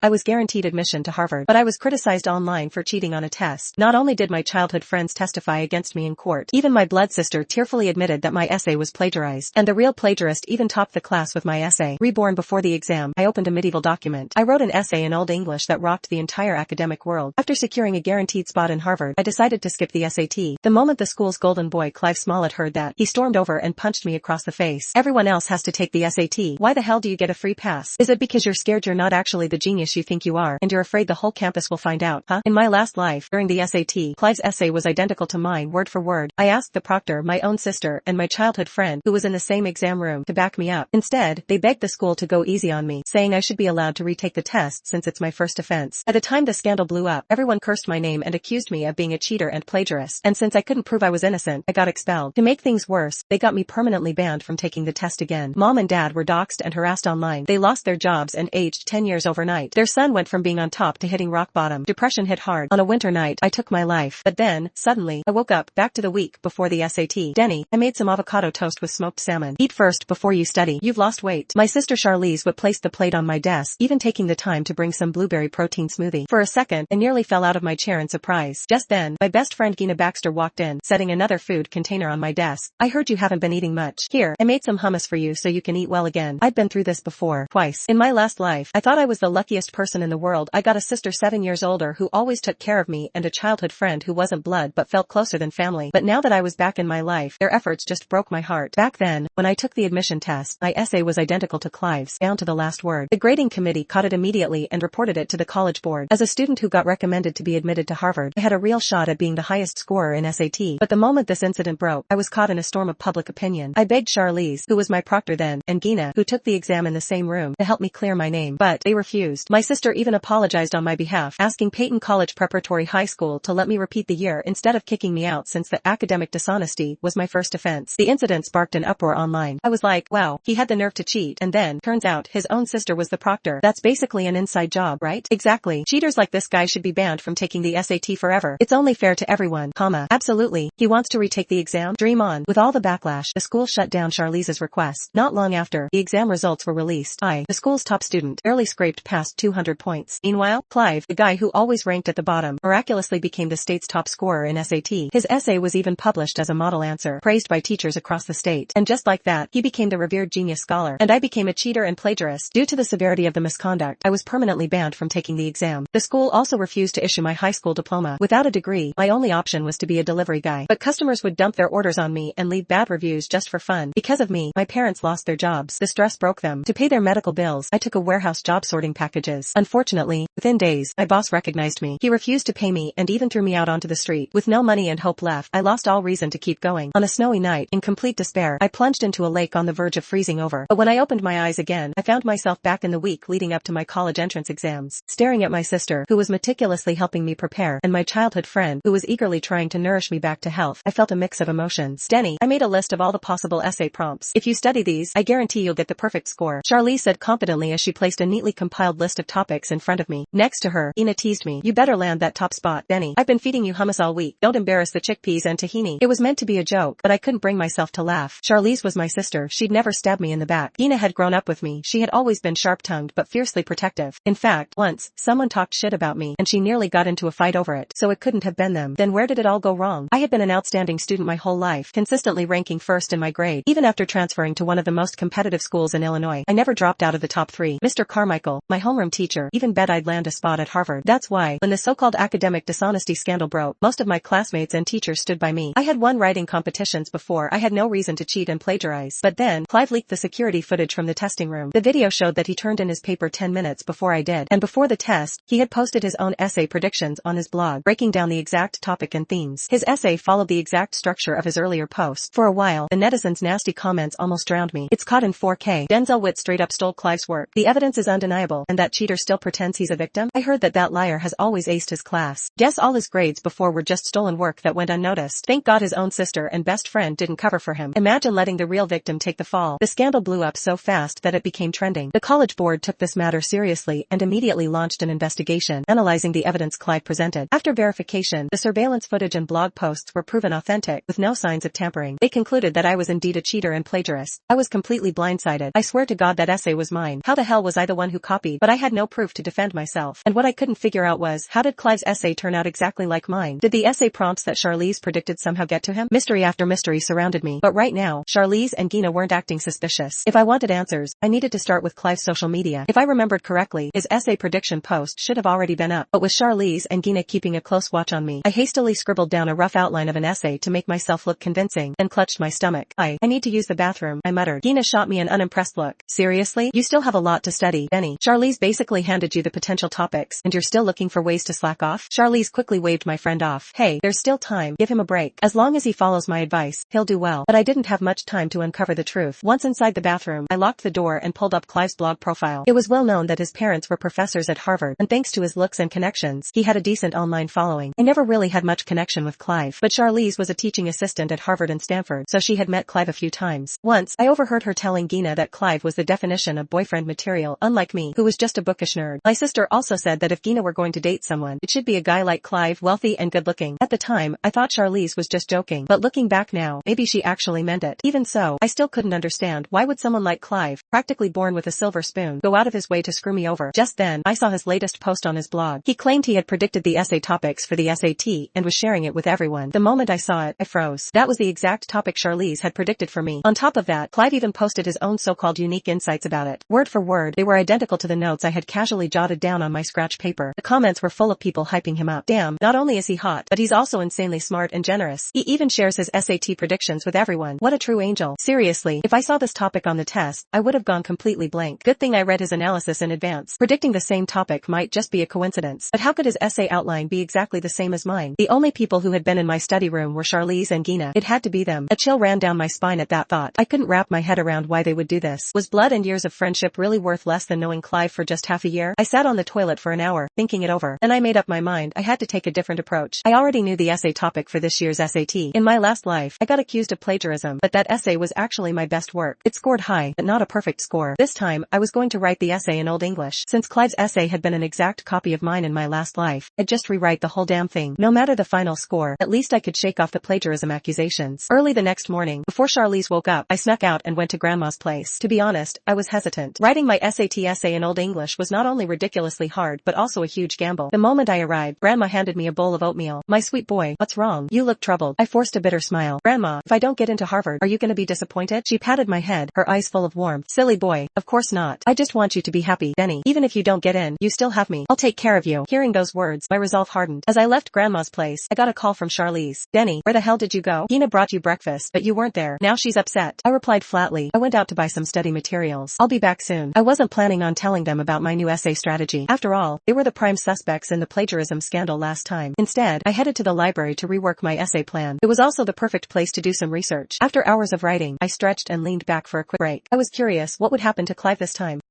I was guaranteed admission to Harvard, but I was criticized online for cheating on a test. Not only did my childhood friends testify against me in court, even my blood sister tearfully admitted that my essay was plagiarized, and the real plagiarist even topped the class with my essay. Reborn before the exam, I opened a medieval document. I wrote an essay in Old English that rocked the entire academic world. After securing a guaranteed spot in Harvard, I decided to skip the SAT. The moment the school's golden boy Clive Smollett heard that, he stormed over and punched me across the face. Everyone else has to take the SAT. Why the hell do you get a free pass? Is it because you're scared you're not actually the genius you think you are, and you're afraid the whole campus will find out, huh? In my last life, during the SAT, Clive's essay was identical to mine word for word. I asked the proctor, my own sister, and my childhood friend, who was in the same exam room, to back me up. Instead, they begged the school to go easy on me, saying I should be allowed to retake the test since it's my first offense. At the time the scandal blew up, everyone cursed my name and accused me of being a cheater and plagiarist, and since I couldn't prove I was innocent, I got expelled. To make things worse, they got me permanently banned from taking the test again. Mom and dad were doxxed and harassed online. They lost their jobs and aged 10 years overnight. Their son went from being on top to hitting rock bottom. Depression hit hard. On a winter night, I took my life. But then, suddenly, I woke up, back to the week before the SAT. Denny, I made some avocado toast with smoked salmon. Eat first before you study. You've lost weight. My sister Charlize would place the plate on my desk, even taking the time to bring some blueberry protein smoothie. For a second, I nearly fell out of my chair in surprise. Just then, my best friend Gina Baxter walked in, setting another food container on my desk. I heard you haven't been eating much. Here, I made some hummus for you so you can eat well again. I've been through this before. Twice. In my last life, I thought I was the luckiest person in the world. I got a sister 7 years older who always took care of me and a childhood friend who wasn't blood but felt closer than family. But now that I was back in my life, their efforts just broke my heart. Back then, when I took the admission test, my essay was identical to Clive's, down to the last word. The grading committee caught it immediately and reported it to the college board. As a student who got recommended to be admitted to Harvard, I had a real shot at being the highest scorer in SAT. But the moment this incident broke, I was caught in a storm of public opinion. I begged Charlize, who was my proctor then, and Gina, who took the exam in the same room, to help me clear my name. But they refused. My sister even apologized on my behalf, asking Peyton College Preparatory High School to let me repeat the year instead of kicking me out since the academic dishonesty was my first offense. The incident sparked an uproar online. I was like, wow, he had the nerve to cheat, and then, turns out, his own sister was the proctor. That's basically an inside job, right? Exactly. Cheaters like this guy should be banned from taking the SAT forever. It's only fair to everyone, Absolutely. He wants to retake the exam? Dream on. With all the backlash, the school shut down Charlize's request. Not long after, the exam results were released. I, the school's top student, barely scraped past 200 points. Meanwhile, Clive, the guy who always ranked at the bottom, miraculously became the state's top scorer in SAT. His essay was even published as a model answer, praised by teachers across the state. And just like that, he became the revered genius scholar. And I became a cheater and plagiarist. Due to the severity of the misconduct, I was permanently banned from taking the exam. The school also refused to issue my high school diploma. Without a degree, my only option was to be a delivery guy. But customers would dump their orders on me and leave bad reviews just for fun. Because of me, my parents lost their jobs. The stress broke them. To pay their medical bills, I took a warehouse job sorting packages. Unfortunately, within days, my boss recognized me. He refused to pay me and even threw me out onto the street. With no money and hope left, I lost all reason to keep going. On a snowy night, in complete despair, I plunged into a lake on the verge of freezing over. But when I opened my eyes again, I found myself back in the week leading up to my college entrance exams, staring at my sister, who was meticulously helping me prepare, and my childhood friend, who was eagerly trying to nourish me back to health. I felt a mix of emotions. Denny, I made a list of all the possible essay prompts. If you study these, I guarantee you'll get the perfect score. Charlize said confidently as she placed a neatly compiled list of topics in front of me. Next to her, Ina teased me. You better land that top spot, Denny. I've been feeding you hummus all week. Don't embarrass the chickpeas and tahini. It was meant to be a joke, but I couldn't bring myself to laugh. Charlize was my sister. She'd never stabbed me in the back. Ina had grown up with me. She had always been sharp-tongued but fiercely protective. In fact, once, someone talked shit about me, and she nearly got into a fight over it. So it couldn't have been them. Then where did it all go wrong? I had been an outstanding student my whole life, consistently ranking first in my grade. Even after transferring to one of the most competitive schools in Illinois, I never dropped out of the top 3. Mr. Carmichael, my homeroom teacher, even bet I'd land a spot at Harvard. That's why, when the so-called academic dishonesty scandal broke, most of my classmates and teachers stood by me. I had won writing competitions before. I had no reason to cheat and plagiarize. But then, Clive leaked the security footage from the testing room. The video showed that he turned in his paper 10 minutes before I did. And before the test, he had posted his own essay predictions on his blog, breaking down the exact topic and themes. His essay followed the exact structure of his earlier post. For a while, the netizens' nasty comments almost drowned me. It's caught in 4K. Denzel Witt straight up stole Clive's work. The evidence is undeniable, and that cheater still pretends he's a victim? I heard that liar has always aced his class. Guess all his grades before were just stolen work that went unnoticed. Thank God his own sister and best friend didn't cover for him. Imagine letting the real victim take the fall. The scandal blew up so fast that it became trending. The college board took this matter seriously and immediately launched an investigation, analyzing the evidence Clive presented. After verification, the surveillance footage and blog posts were proven authentic, with no signs of tampering. They concluded that I was indeed a cheater and plagiarist. I was completely blindsided. I swear to God that essay was mine. How the hell was I the one who copied? But I had had no proof to defend myself. And what I couldn't figure out was, how did Clive's essay turn out exactly like mine? Did the essay prompts that Charlize predicted somehow get to him? Mystery after mystery surrounded me. But right now, Charlize and Gina weren't acting suspicious. If I wanted answers, I needed to start with Clive's social media. If I remembered correctly, his essay prediction post should have already been up. But with Charlize and Gina keeping a close watch on me, I hastily scribbled down a rough outline of an essay to make myself look convincing, and clutched my stomach. I need to use the bathroom, I muttered. Gina shot me an unimpressed look. Seriously? You still have a lot to study, Benny. Charlize basically handed you the potential topics, and you're still looking for ways to slack off? Charlize quickly waved my friend off. Hey, there's still time. Give him a break. As long as he follows my advice, he'll do well. But I didn't have much time to uncover the truth. Once inside the bathroom, I locked the door and pulled up Clive's blog profile. It was well known that his parents were professors at Harvard, and thanks to his looks and connections, he had a decent online following. I never really had much connection with Clive, but Charlize was a teaching assistant at Harvard and Stanford, so she had met Clive a few times. Once, I overheard her telling Gina that Clive was the definition of boyfriend material, unlike me, who was just a bookish nerd. My sister also said that if Gina were going to date someone, it should be a guy like Clive, wealthy and good-looking. At the time, I thought Charlize was just joking, but looking back now, maybe she actually meant it. Even so, I still couldn't understand why would someone like Clive, practically born with a silver spoon, go out of his way to screw me over. Just then, I saw his latest post on his blog. He claimed he had predicted the essay topics for the SAT and was sharing it with everyone. The moment I saw it, I froze. That was the exact topic Charlize had predicted for me. On top of that, Clive even posted his own so-called unique insights about it. Word for word, they were identical to the notes I had casually jotted down on my scratch paper. The comments were full of people hyping him up. Damn, not only is he hot, but he's also insanely smart and generous. He even shares his SAT predictions with everyone. What a true angel. Seriously, if I saw this topic on the test, I would have gone completely blank. Good thing I read his analysis in advance. Predicting the same topic might just be a coincidence. But how could his essay outline be exactly the same as mine? The only people who had been in my study room were Charlize and Gina. It had to be them. A chill ran down my spine at that thought. I couldn't wrap my head around why they would do this. Was blood and years of friendship really worth less than knowing Clive for just half a year? I sat on the toilet for an hour, thinking it over. Then I made up my mind. I had to take a different approach. I already knew the essay topic for this year's SAT. In my last life, I got accused of plagiarism, but that essay was actually my best work. It scored high, but not a perfect score. This time, I was going to write the essay in Old English. Since Clive's essay had been an exact copy of mine in my last life, I'd just rewrite the whole damn thing. No matter the final score, at least I could shake off the plagiarism accusations. Early the next morning, before Charlize woke up, I snuck out and went to Grandma's place. To be honest, I was hesitant. Writing my SAT essay in Old English was not only ridiculously hard but also a huge gamble. The moment I arrived, Grandma handed me a bowl of oatmeal. My sweet boy, what's wrong? You look troubled. I forced a bitter smile. Grandma, if I don't get into Harvard, are you gonna be disappointed? She patted my head, her eyes full of warmth. Silly boy, of course not. I just want you to be happy, Benny. Even if you don't get in, you still have me. I'll take care of you. Hearing those words, my resolve hardened. As I left Grandma's place, I got a call from Charlize. Benny, where the hell did you go? Gina brought you breakfast, but you weren't there. Now she's upset. I replied flatly. I went out to buy some study materials. I'll be back soon. I wasn't planning on telling them about my new essay strategy. After all, they were the prime suspects in the plagiarism scandal last time. Instead, I headed to the library to rework my essay plan. It was also the perfect place to do some research. After hours of writing, I stretched and leaned back for a quick break. I was curious what would happen to Clive this time.